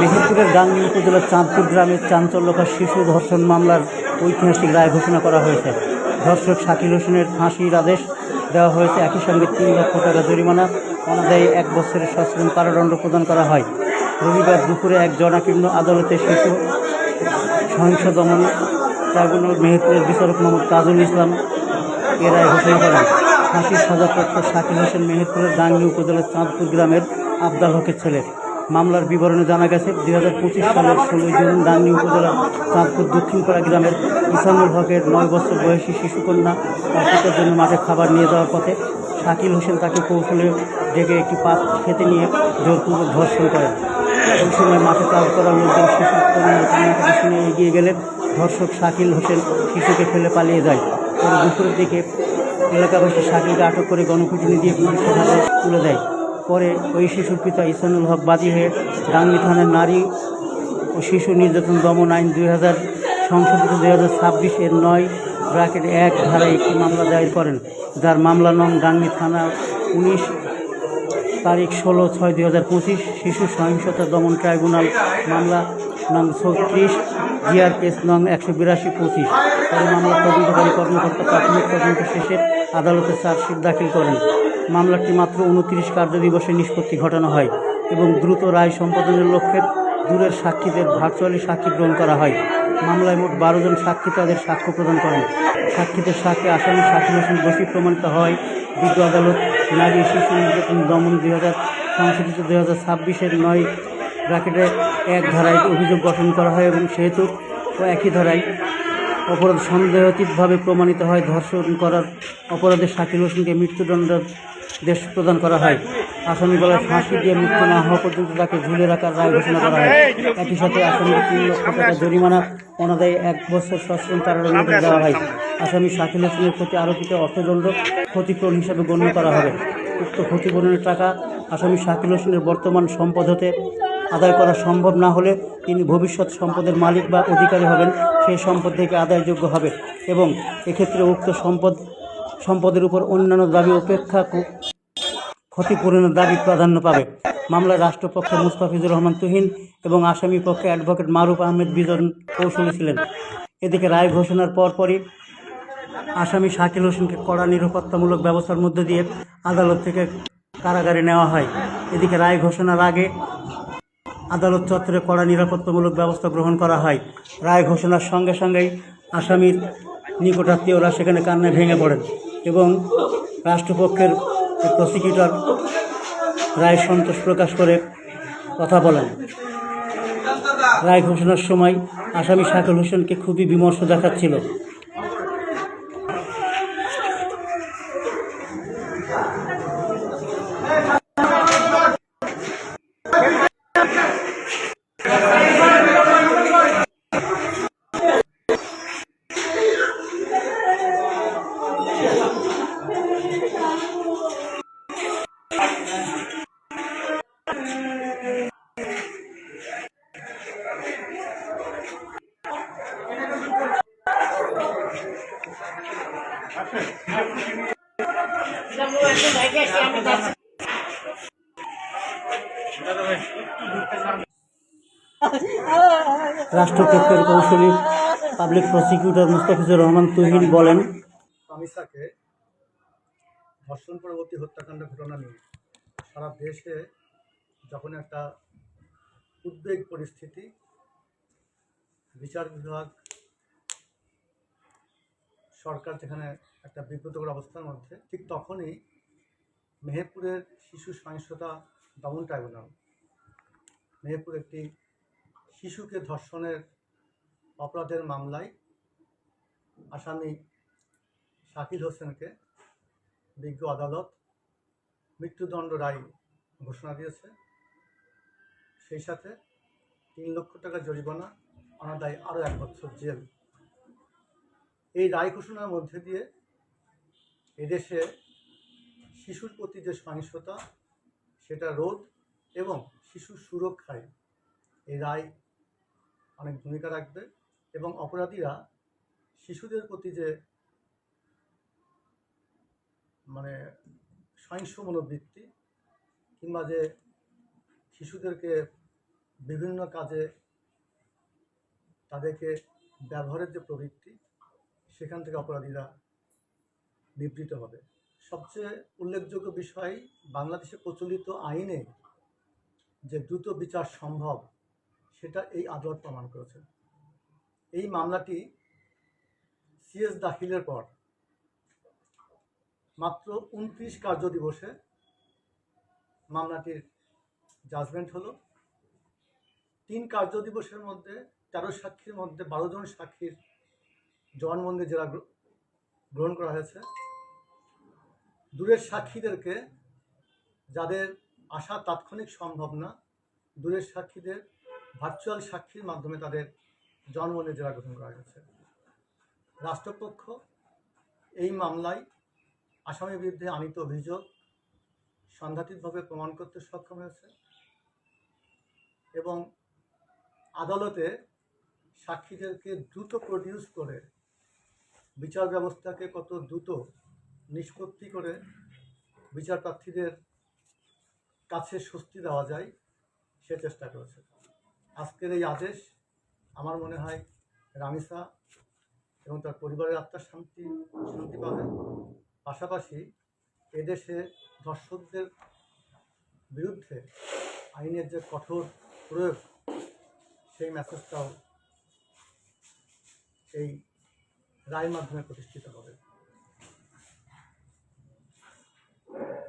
মেহেরপুরের গাংনী উপজেলার চাঁদপুর গ্রামের চাঞ্চল্যকর শিশু ধর্ষণ মামলার ঐতিহাসিক রায় ঘোষণা করা হয়েছে। ধর্ষক শাকিল হোসেনের ফাঁসির আদেশ দেওয়া হয়েছে। একই সঙ্গে 3 লক্ষ টাকা জরিমানা, অনাদায়ী 1 বছরের সশ্রম কারাদণ্ড প্রদান করা হয়। রবিবার দুপুরে এক জনাকীর্ণ আদালতে শিশু সহিংস দমন ট্রাইব্যুনাল মেহেরপুরের বিচারক মোহাম্মদ তাজুল ইসলাম এ রায় ঘোষণা করেন। ফাঁসির সাজাপ্রাপ্ত শাকিল হোসেন মেহেরপুরের গাংনী উপজেলার চাঁদপুর গ্রামের আবদাল হকের ছেলে। মামলার বিবরণে জানা গেছে, 2025 সালের 16 জুন গাংনী উপজেলার চাঁদপুর দক্ষিণপাড়া গ্রামের ইসানুল হকের 9 বছর বয়সী শিশুকন্যা তার পিতার জন্য মাঠে খাবার নিয়ে যাওয়ার পথে শাকিল হোসেন তাকে কৌশলে ডেকে একটি পাত খেতে নিয়ে জোরপূর্বক ধর্ষণ করেন। ওই সময় মাঠে কাজ করার লোকজন শিশুর কন্যার কান্নাকাটি শুনে এগিয়ে গেলে ধর্ষক শাকিল হোসেন শিশুকে ফেলে পালিয়ে যায়। পরে দুপুরের দিকে এলাকাবাসী শাকিলকে আটক করে গণপিটুনি দিয়ে পুলিশের হাতে তুলে দেয়। পরে ওই শিশুর পিতা ইসানুল হক বাদী হয়ে গাংনী থানার নারী ও শিশু নির্যাতন দমন আইন 2000 সংশোধিত 2026 এর 9(1) ধারায় একটি মামলা দায়ের করেন, যার মামলা নং গাংনী থানা 19 তারিখ 16/6/2025, শিশু সহিংসতা দমন ট্রাইব্যুনাল মামলা নং 36 জিআরপিএস নং 182/25। পরে মামলার তদন্তকারী কর্মকর্তা প্রাথমিক তদন্ত শেষে আদালতে চার্জশিট দাখিল করেন। মামলাটি মাত্র 29 কার্যদিবসে নিষ্পত্তি ঘটানো হয় এবং দ্রুত রায় সম্পাদনের লক্ষ্যে দূরের সাক্ষীদের ভার্চুয়ালি সাক্ষী গ্রহণ করা হয়। মামলায় মোট 12 জন সাক্ষী তাদের সাক্ষ্য প্রদান করেন। সাক্ষীদের সাক্ষী আসামি শাকিল হোসেন দোষী প্রমাণিত হয় বিজ্ঞ আদালত নারী শিশু নির্যাতন দমন 2000 সংশোধিত 2026 এর 9(1) ধারায় অভিযোগ গঠন করা হয় এবং সেহেতু একই ধারায় অপরাধ সন্দেহাতীতভাবে প্রমাণিত হয়। ধর্ষণ করার অপরাধে শাকিল হোসেনকে মৃত্যুদণ্ডাদেশ প্রদান করা হয়। আসামি গলায় ফাঁসি দিয়ে মৃত্যু না হওয়া পর্যন্ত তাকে ঝুলে রাখার রায় ঘোষণা করা হয়। একই সাথে আসামিকে 3 লক্ষ টাকা জরিমানা, অনাদায়ী 1 বছর সশ্রম কারাদণ্ড দেওয়া হয়। আসামি শাকিল হোসেনের প্রতি আরোপিত অর্থদণ্ড ক্ষতিপূরণ হিসাবে গণ্য করা হবে। উক্ত ক্ষতিপূরণের টাকা আসামি শাকিল হোসেনের বর্তমান সম্পদ হতে আদায় করা সম্ভব না হলে তিনি ভবিষ্যৎ সম্পদের মালিক বা অধিকারী হবেন, সেই সম্পদ থেকে আদায়যোগ্য হবে এবং এক্ষেত্রে উক্ত সম্পদের উপর অন্যান্য দাবি উপেক্ষা ক্ষতিপূরণের দাবি প্রাধান্য পাবে। মামলায় রাষ্ট্রপক্ষে মুস্তাফিজুর রহমান তুহিন এবং আসামি পক্ষে অ্যাডভোকেট মারুফ আহমেদ বিজন কৌশলী ছিলেন। এদিকে রায় ঘোষণার পরপরই আসামি শাকিল হোসেনকে কড়া নিরাপত্তামূলক ব্যবস্থার মধ্য দিয়ে আদালত থেকে কারাগারে নেওয়া হয়। এদিকে রায় ঘোষণার আগে আদালত চত্বরে কড়া নিরাপত্তামূলক ব্যবস্থা গ্রহণ করা হয়। রায় ঘোষণার সঙ্গে সঙ্গেই আসামির নিকটাত্মীয়রা সেখানে কান্নায় ভেঙে পড়েন এবং রাষ্ট্রপক্ষের প্রসিকিউটর রায় সন্তোষ প্রকাশ করে কথা বলেন। রায় ঘোষণার সময় আসামি শাকিল হোসেনকে খুবই বিমর্ষ দেখাচ্ছিল। রাষ্ট্রপক্ষের কৌশলী পাবলিক প্রসিকিউটর মুস্তাফিজুর রহমান তুহিন বলেন, আমিসাকে ধর্ষণ পরবর্তী হত্যাকাণ্ড ঘটনা নিয়ে সারা দেশে যখন একটা উদ্বেগ পরিস্থিতি, বিচার বিভাগ সরকার যেখানে একটা বিব্রতকর অবস্থার মধ্যে, ঠিক তখনই মেহেরপুরের শিশু সহিংসতা দমন ট্রাইব্যুনাল মেহেরপুর একটি শিশুকে ধর্ষণের অপরাধের মামলায় আসামি শাকিল হোসেনকে বিজ্ঞ আদালত মৃত্যুদণ্ড রায় ঘোষণা দিয়েছে। সেই সাথে 3 লক্ষ টাকা জরিমানা, অনাদায়ী আরও 1 বছর জেল। এই রায় ঘোষণার মধ্যে দিয়ে এদেশে শিশুর প্রতি যে সহিংসতা সেটা রোধ এবং শিশুর সুরক্ষায় এই রায় অনেক ভূমিকা রাখবে এবং অপরাধীরা শিশুদের প্রতি যে সহিংস মনোবৃত্তি কিংবা যে শিশুদেরকে বিভিন্ন কাজে তাদেরকে ব্যবহারের যে প্রবৃত্তি, সেখান থেকে অপরাধীরা নিবৃত হবে। সবচেয়ে উল্লেখযোগ্য বিষয়, বাংলাদেশে প্রচলিত আইনে যে দ্রুত বিচার সম্ভব সেটা এই আদালত প্রমাণ করেছে। এই মামলাটি সিএস দাখিলের পর মাত্র 29 কার্যদিবসে মামলাটির জাজমেন্ট হলো। 3 কার্যদিবসের মধ্যে 13 সাক্ষীর মধ্যে 12 জন সাক্ষীর জবানবন্দি জেরা গ্রহণ করা হয়েছে। দূরের সাক্ষীদেরকে, যাদের আসা তাৎক্ষণিক সম্ভব না, দূরের সাক্ষীদের ভার্চুয়াল সাক্ষীর মাধ্যমে তাদের জবানবন্দি জেরা গ্রহণ করা হয়েছে। রাষ্ট্রপক্ষ এই মামলায় আসামির বিরুদ্ধে আনীত অভিযোগ সাংঘাতিকভাবে প্রমাণ করতে সক্ষম হয়েছে এবং আদালতে সাক্ষীদেরকে দ্রুত প্রডিউস করে বিচার ব্যবস্থাকে কত দ্রুত নিষ্পত্তি করে বিচার প্রার্থীদের কাছে স্বস্তি দেওয়া যায় সে চেষ্টা করেছে। আজকের এই আদেশ আমার মনে হয় রামিসা এবং তার পরিবারের আত্মার শান্তি পাবে। পাশাপাশি এদেশে ধর্ষকদের বিরুদ্ধে আইনের যে কঠোর প্রয়োগ, সেই মেসেজটাও এই রায়ের মাধ্যমে প্রতিষ্ঠিত হবে।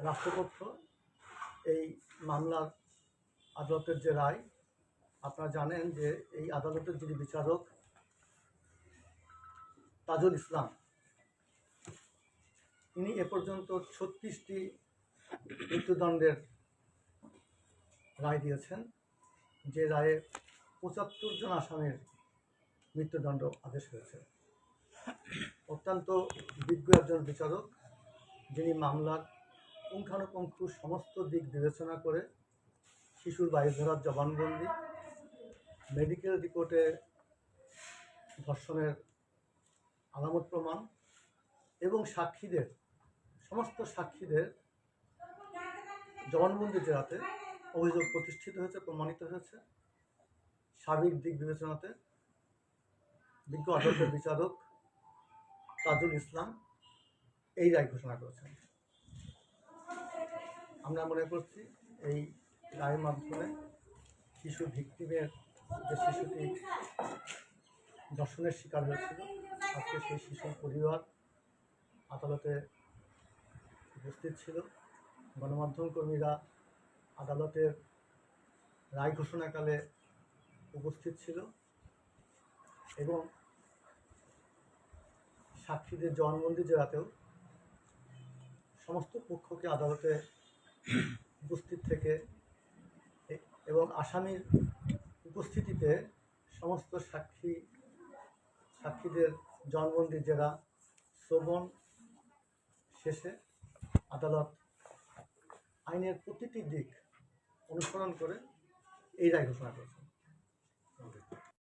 রাষ্ট্রপক্ষ এই মামলার আদালতের যে রায়, আপনারা জানেন যে এই আদালতের যিনি বিচারক তাজুল ইসলাম, তিনি এ পর্যন্ত 36টি মৃত্যুদণ্ডের রায় দিয়েছেন, যে রায়ে 75 জন আসামির মৃত্যুদণ্ড আদেশ হয়েছে। অত্যন্ত বিজ্ঞ একজন বিচারক, যিনি মামলার পুঙ্খানুপুঙ্খ সমস্ত দিক বিবেচনা করে শিশুর বাড়ি ধরার জবানবন্দি, মেডিকেল রিপোর্টে ধর্ষণের আলামত প্রমাণ এবং সমস্ত সাক্ষীদের জবানবন্দি জেরাতে অভিযোগ প্রতিষ্ঠিত হয়েছে, প্রমাণিত হয়েছে। সার্বিক দিক বিবেচনাতে বিজ্ঞ আদালতের বিচারক তাজুল ইসলাম এই রায় ঘোষণা করেছেন। আমরা মনে করছি এই রায়ের মাধ্যমে শিশু ভিকটিমের, যে শিশুটি ধর্ষণের শিকার হয়েছিল, আজকে সেই শিশুর পরিবার আদালতে উপস্থিত ছিল। গণমাধ্যম কর্মীরা আদালতের রায় ঘোষণাকালে উপস্থিত ছিল এবং সাক্ষীদের জবানবন্দি জেরাতেও সমস্ত পক্ষকে আদালতে উপস্থিত থেকে এবং আসামির উপস্থিতিতে সমস্ত সাক্ষীদের জবানবন্দি জেরা শ্রবণ শেষে আদালত আইনের প্রতিটি দিক অনুসরণ করে এই রায় ঘোষণা করেছে।